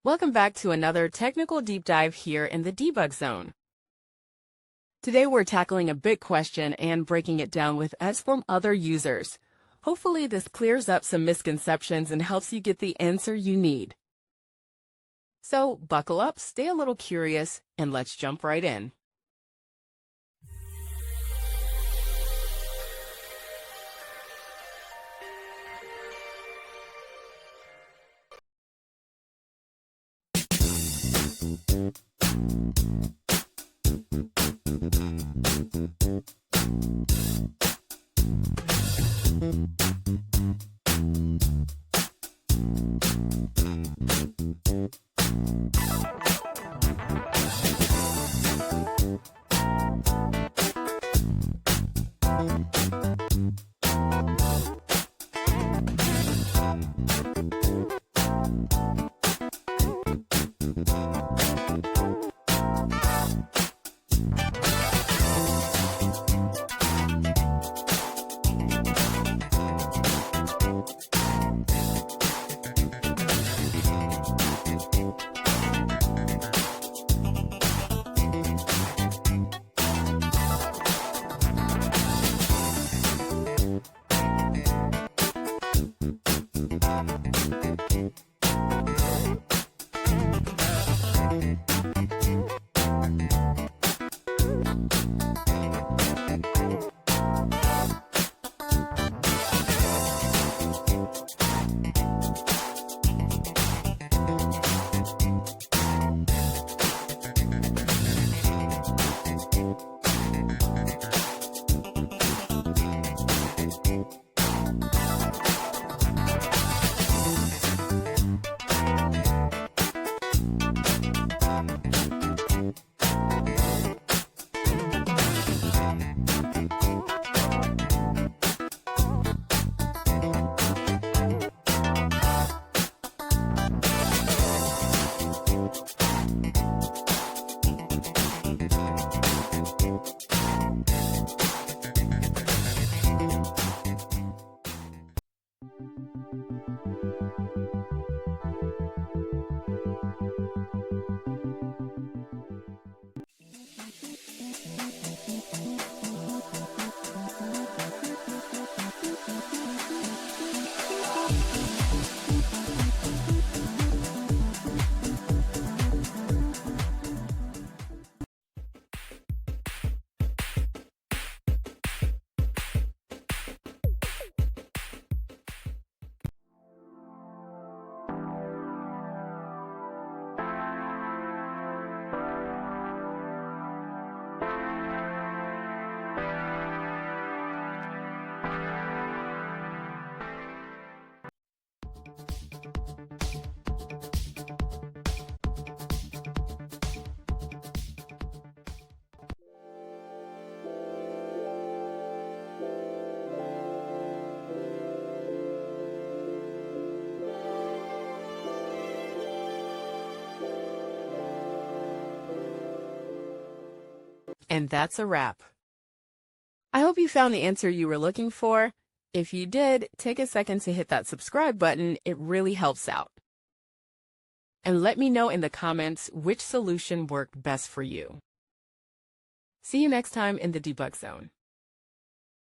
Welcome back to another technical deep dive here in the debug zone. Today we're tackling a big question and breaking it down with us from other users. Hopefully this clears up some misconceptions and helps you get the answer you need. So buckle up, stay a little curious, and let's jump right in. And that's a wrap. I hope you found the answer you were looking for. If you did, take a second to hit that subscribe button. It really helps out. And let me know in the comments which solution worked best for you. See you next time in the debug zone.